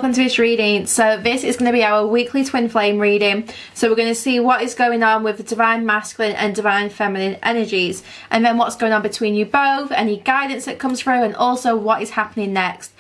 welcome to this reading. So this is going to be our weekly twin flame reading. So we're going to see what is going on with the divine masculine and divine feminine energies, and then what's going on between you both, any guidance that comes through, and also what is happening next,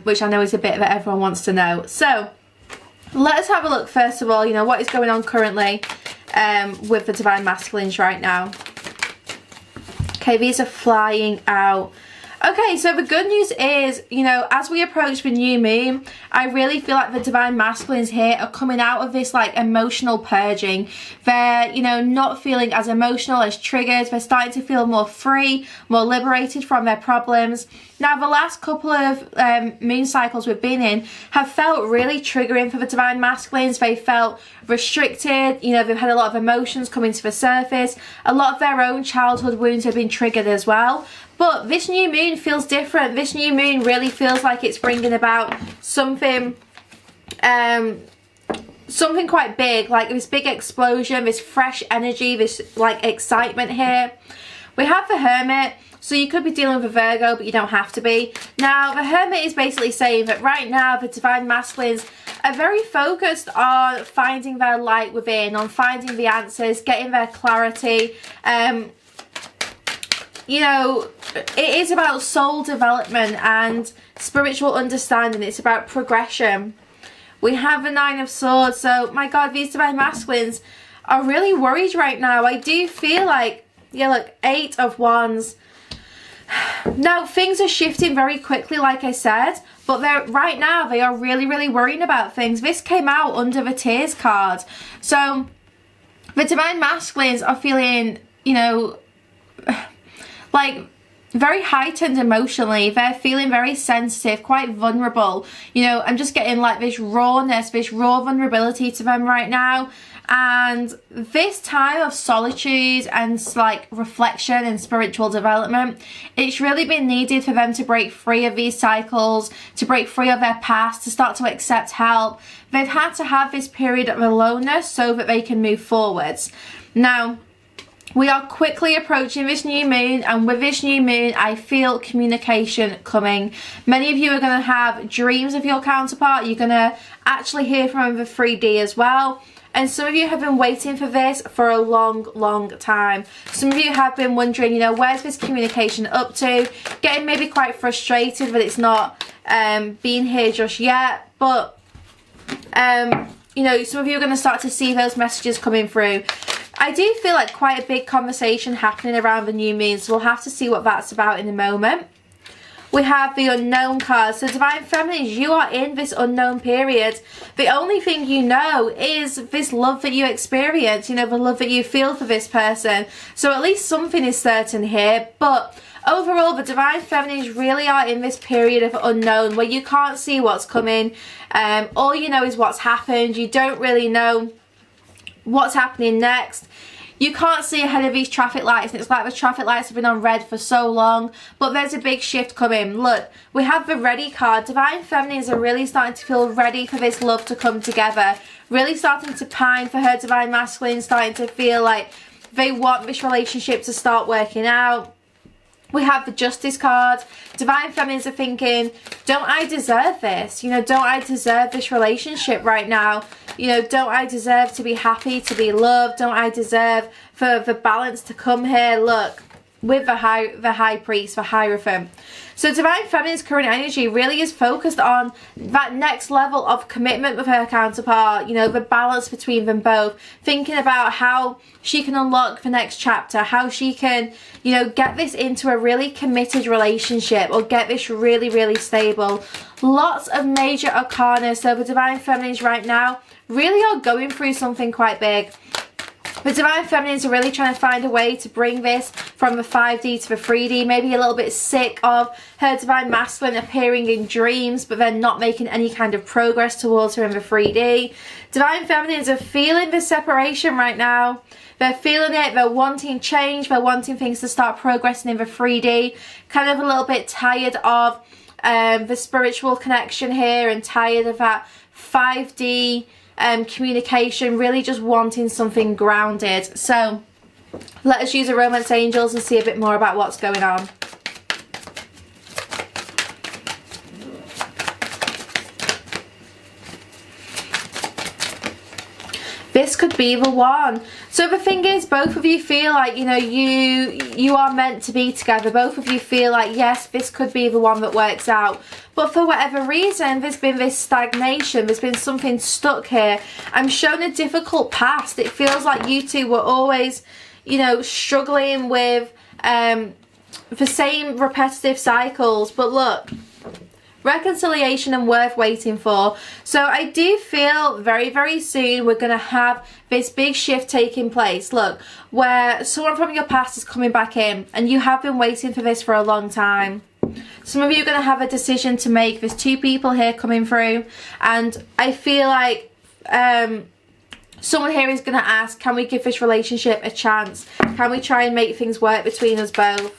which I know is a bit that everyone wants to know. So let us have a look first of all, you know, what is going on currently with the divine masculines right now. Okay, these are flying out. Okay, so the good news is, you know, as we approach the new moon, I really feel like the divine masculines here are coming out of this like emotional purging. They're, you know, not feeling as emotional, as triggered. They're starting to feel more free, more liberated from their problems. Now, the last couple of moon cycles we've been in have felt really triggering for the divine masculines. They felt restricted, you know, they've had a lot of emotions coming to the surface. A lot of their own childhood wounds have been triggered as well. But this new moon feels different. This new moon really feels like it's bringing about something something quite big, like this big explosion, this fresh energy, this like excitement here. We have the Hermit. So you could be dealing with a Virgo, but you don't have to be. Now, the Hermit is basically saying that right now the divine masculines are very focused on finding their light within, on finding the answers, getting their clarity. You know, it is about soul development and spiritual understanding. It's about progression. We have the Nine of Swords. So, my God, these divine masculines are really worried right now. I do feel like, yeah, look, Eight of Wands. Now, things are shifting very quickly, like I said, but right now they are really, really worrying about things. This came out under the Tears card. So, the divine masculines are feeling, you know, like very heightened emotionally. They're feeling very sensitive, quite vulnerable. You know, I'm just getting like this rawness, this raw vulnerability to them right now. And this time of solitude and like reflection and spiritual development, it's really been needed for them to break free of these cycles, to break free of their past, to start to accept help. They've had to have this period of aloneness so that they can move forwards. Now, we are quickly approaching this new moon, and with this new moon, I feel communication coming. Many of you are going to have dreams of your counterpart. You're going to actually hear from them for 3D as well. And some of you have been waiting for this for a long, long time. Some of you have been wondering, you know, where's this communication up to? Getting maybe quite frustrated that it's not being here just yet. But, you know, some of you are going to start to see those messages coming through. I do feel like quite a big conversation happening around the new moon, so we'll have to see what that's about in a moment. We have the unknown card. So divine feminines, you are in this unknown period. The only thing you know is this love that you experience, you know, the love that you feel for this person. So at least something is certain here. But overall, the divine feminines really are in this period of unknown where you can't see what's coming. All you know is what's happened. You don't really know what's happening next. You can't see ahead of these traffic lights, and it's like the traffic lights have been on red for so long, but there's a big shift coming. Look, we have the Ready card. Divine feminines are really starting to feel ready for this love to come together, really starting to pine for her divine masculine, starting to feel like they want this relationship to start working out. We have the Justice card. Divine feminines are thinking, don't I deserve this? You know, don't I deserve this relationship right now? You know, don't I deserve to be happy, to be loved? Don't I deserve for the balance to come here? Look, with the high priest, the Hierophant. So divine feminine's current energy really is focused on that next level of commitment with her counterpart, you know, the balance between them both, thinking about how she can unlock the next chapter, how she can, you know, get this into a really committed relationship or get this really, really stable. Lots of major arcana. So the divine feminines right now really are going through something quite big. The divine feminines are really trying to find a way to bring this from the 5D to the 3D. Maybe a little bit sick of her divine masculine appearing in dreams, but then not making any kind of progress towards her in the 3D. Divine feminines are feeling the separation right now. They're feeling it. They're wanting change. They're wanting things to start progressing in the 3D. Kind of a little bit tired of the spiritual connection here and tired of that 5D communication, really just wanting something grounded. So let us use the Romance Angels and see a bit more about what's going on. This could be the one. So the thing is, both of you feel like, you know, you are meant to be together. Both of you feel like, yes, this could be the one that works out. But for whatever reason, there's been this stagnation. There's been something stuck here. I'm shown a difficult past. It feels like you two were always, you know, struggling with the same repetitive cycles. But look, reconciliation and worth waiting for. So I do feel very, very soon we're going to have this big shift taking place. Look, where someone from your past is coming back in, and you have been waiting for this for a long time. Some of you are going to have a decision to make. There's two people here coming through, and I feel like someone here is going to ask, can we give this relationship a chance? Can we try and make things work between us both?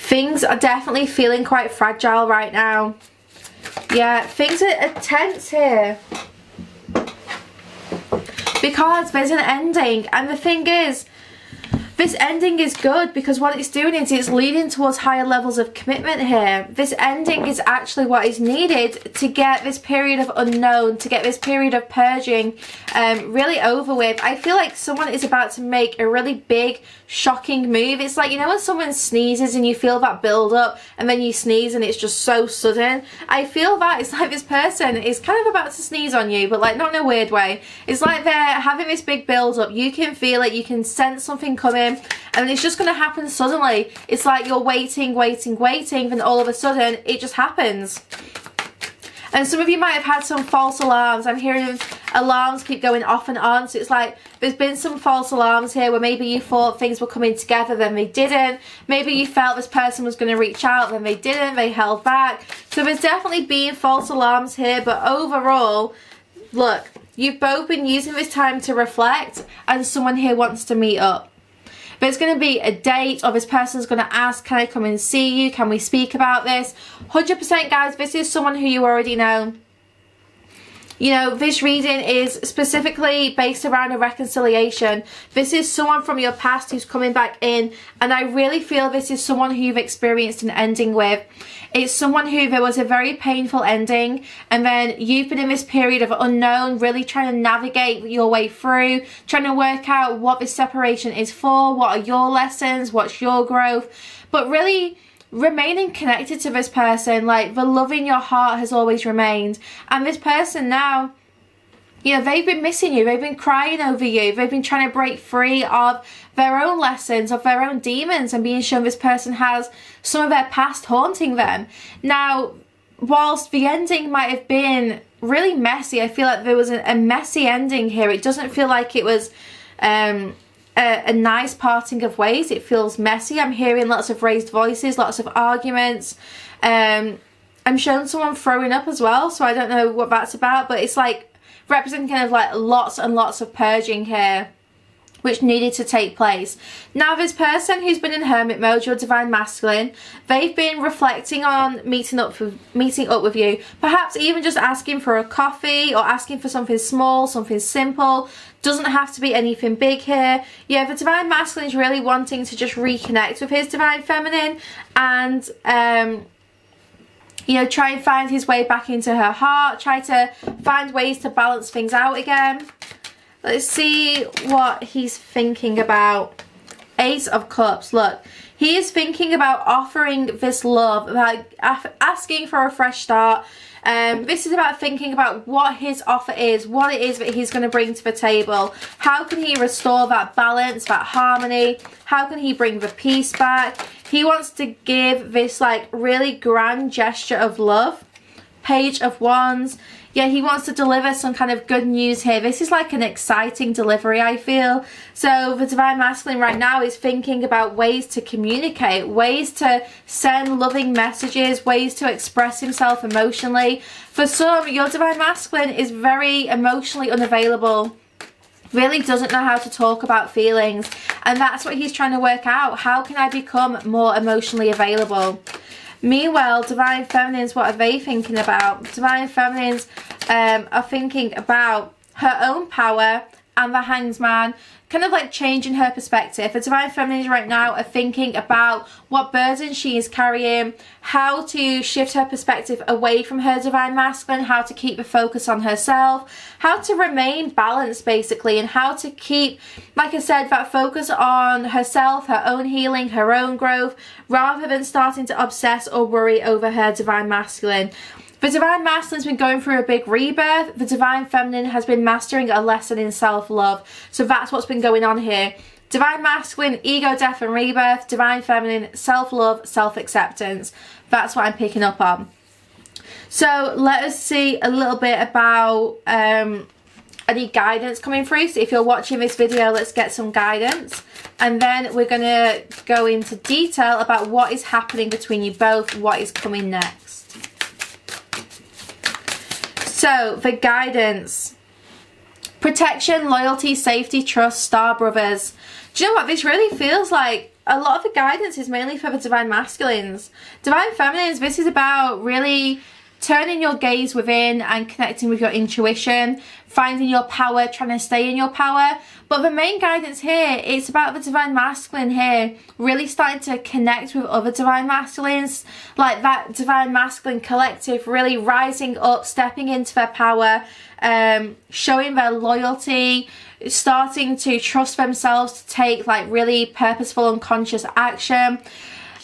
Things are definitely feeling quite fragile right now. Yeah, things are tense here. Because there's an ending. And the thing is, this ending is good because what it's doing is it's leading towards higher levels of commitment here. This ending is actually what is needed to get this period of unknown, to get this period of purging really over with. I feel like someone is about to make a really big, shocking move. It's like, you know, when someone sneezes and you feel that build up and then you sneeze and it's just so sudden. I feel that it's like this person is kind of about to sneeze on you, but like not in a weird way. It's like they're having this big build up. You can feel it, you can sense something coming, and it's just going to happen suddenly. It's like you're waiting, then all of a sudden it just happens. And some of you might have had some false alarms. I'm hearing alarms keep going off and on. So it's like there's been some false alarms here where maybe you thought things were coming together, then they didn't. Maybe you felt this person was going to reach out, then they didn't. They held back. So there's definitely been false alarms here. But overall, look, you've both been using this time to reflect, and someone here wants to meet up. There's going to be a date, or this person's going to ask, can I come and see you? Can we speak about this? 100% guys, this is someone who you already know. You know, this reading is specifically based around a reconciliation. This is someone from your past who's coming back in, and I really feel this is someone who you've experienced an ending with. It's someone who there was a very painful ending, and then you've been in this period of unknown, really trying to navigate your way through, trying to work out what this separation is for, what are your lessons, what's your growth, but really remaining connected to this person. Like, the love in your heart has always remained, and this person now, you know, they've been missing you, they've been crying over you, they've been trying to break free of their own lessons, of their own demons, and being shown this person has some of their past haunting them. Now, whilst the ending might have been really messy, I feel like there was a messy ending here. It doesn't feel like it was a nice parting of ways. It feels messy. I'm hearing lots of raised voices, lots of arguments. I'm showing someone throwing up as well, so I don't know what that's about, but it's like representing kind of like lots and lots of purging here, which needed to take place. Now, this person who's been in hermit mode, your divine masculine, they've been reflecting on meeting up with you, perhaps even just asking for a coffee or asking for something small, something simple. Doesn't have to be anything big here. Yeah, the divine masculine is really wanting to just reconnect with his divine feminine and you know, try and find his way back into her heart, try to find ways to balance things out again. Let's see what he's thinking about. Ace of Cups. Look, he is thinking about offering this love, about asking for a fresh start. This is about thinking about what his offer is, what it is that he's going to bring to the table. How can he restore that balance, that harmony? How can he bring the peace back? He wants to give this like really grand gesture of love. Page of Wands. Yeah, he wants to deliver some kind of good news here. This is like an exciting delivery, I feel. So the divine masculine right now is thinking about ways to communicate, ways to send loving messages, ways to express himself emotionally. For some, your divine masculine is very emotionally unavailable, really doesn't know how to talk about feelings, and that's what he's trying to work out. How can I become more emotionally available? Meanwhile, divine feminines, what are they thinking about? Divine feminines are thinking about her own power, and the Hanged Man, kind of like changing her perspective. The Divine Feminines right now are thinking about what burden she is carrying, how to shift her perspective away from her Divine Masculine, how to keep the focus on herself, how to remain balanced basically, and how to keep, like I said, that focus on herself, her own healing, her own growth, rather than starting to obsess or worry over her Divine Masculine. The Divine Masculine's been going through a big rebirth. The Divine Feminine has been mastering a lesson in self-love. So that's what's been going on here. Divine Masculine, ego, death and rebirth. Divine Feminine, self-love, self-acceptance. That's what I'm picking up on. So let us see a little bit about any guidance coming through. So if you're watching this video, let's get some guidance. And then we're going to go into detail about what is happening between you both, what is coming next. So, for guidance, protection, loyalty, safety, trust, star brothers. Do you know what? This really feels like a lot of the guidance is mainly for the Divine Masculines. Divine Feminines, this is about really turning your gaze within and connecting with your intuition, finding your power, trying to stay in your power. But the main guidance here, it's about the Divine Masculine here, really starting to connect with other Divine Masculines, like that Divine Masculine collective, really rising up, stepping into their power, showing their loyalty, starting to trust themselves to take like really purposeful and conscious action.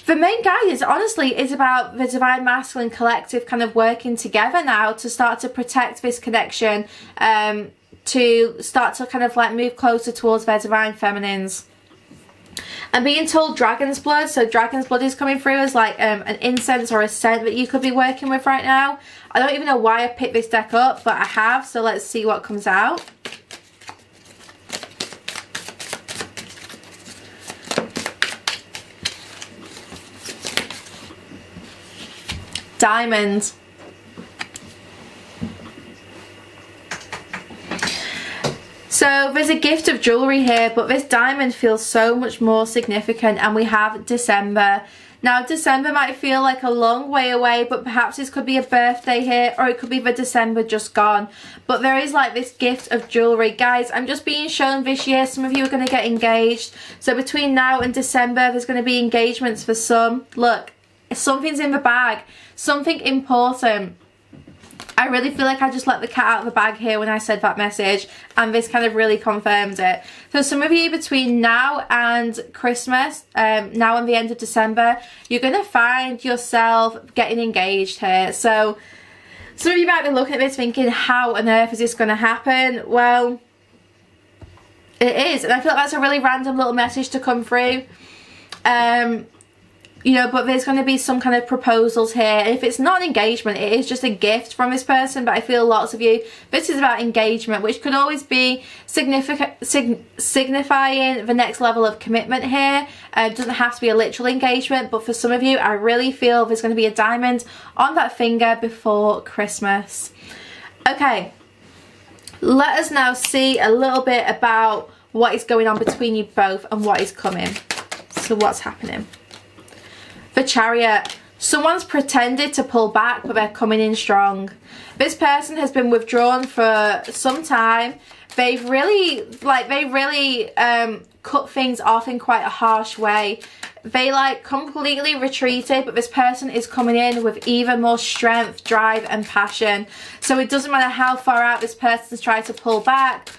The main guidance, honestly, is about the Divine Masculine collective kind of working together now to start to protect this connection, to start to kind of like move closer towards their Divine Feminines. I'm being told Dragon's Blood, so Dragon's Blood is coming through as like an incense or a scent that you could be working with right now. I don't even know why I picked this deck up, but I have, so let's see what comes out. Diamond. So there's a gift of jewellery here, but this diamond feels so much more significant, and we have December. Now December might feel like a long way away, but perhaps this could be a birthday here, or it could be the December just gone. But there is like this gift of jewellery. Guys, I'm just being shown this year some of you are going to get engaged. So between now and December there's going to be engagements for some. Look, something's in the bag, something important. I really feel like I just let the cat out of the bag here when I said that message, and this kind of really confirms it. So some of you between now and Christmas, now and the end of December, you're going to find yourself getting engaged here. So some of you might be looking at this thinking, how on earth is this going to happen? Well, it is, and I feel like that's a really random little message to come through. You know, but there's going to be some kind of proposals here. And if it's not an engagement, it is just a gift from this person. But I feel lots of you, this is about engagement, which could always be signifying the next level of commitment here. It doesn't have to be a literal engagement, but for some of you, I really feel there's going to be a diamond on that finger before Christmas. Okay, let us now see a little bit about what is going on between you both and what is coming. So what's happening? The Chariot. Someone's pretended to pull back, but they're coming in strong. This person has been withdrawn for some time. They've really cut things off in quite a harsh way. They like completely retreated, but this person is coming in with even more strength, drive and passion. So it doesn't matter how far out this person's tried to pull back,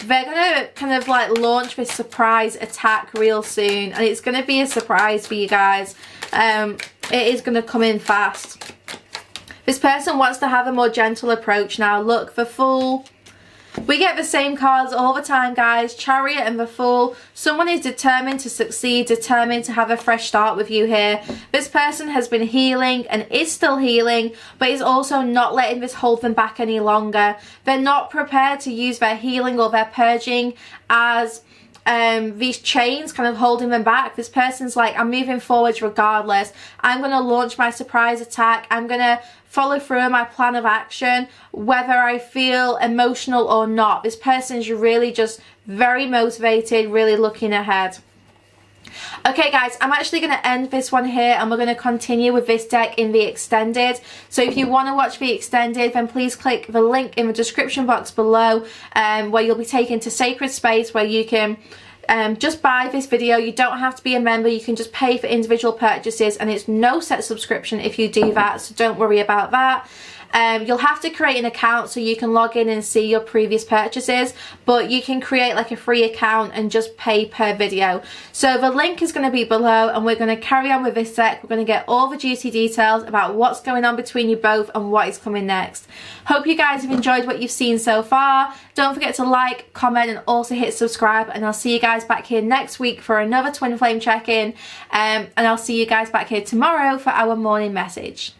they're going to kind of like launch this surprise attack real soon, and it's going to be a surprise for you guys. It is going to come in fast. This person wants to have a more gentle approach now. Look, the Fool. We get the same cards all the time, guys. Chariot and the Fool. Someone is determined to succeed, determined to have a fresh start with you here. This person has been healing and is still healing, but is also not letting this hold them back any longer. They're not prepared to use their healing or their purging as these chains kind of holding them back. This person's like, I'm moving forwards regardless. I'm going to launch my surprise attack. I'm going to follow through on my plan of action, whether I feel emotional or not. This person's really just very motivated, really looking ahead. Okay guys, I'm actually going to end this one here and we're going to continue with this deck in the extended. So if you want to watch the extended, then please click the link in the description box below, where you'll be taken to Sacred Space, where you can just buy this video. You don't have to be a member, you can just pay for individual purchases, and it's no set subscription if you do that, so don't worry about that. You'll have to create an account so you can log in and see your previous purchases, but you can create like a free account and just pay per video. So the link is going to be below, and we're going to carry on with this deck. We're going to get all the juicy details about what's going on between you both and what is coming next. Hope you guys have enjoyed what you've seen so far. Don't forget to like, comment, and also hit subscribe, and I'll see you guys back here next week for another twin flame check-in, and I'll see you guys back here tomorrow for our morning message.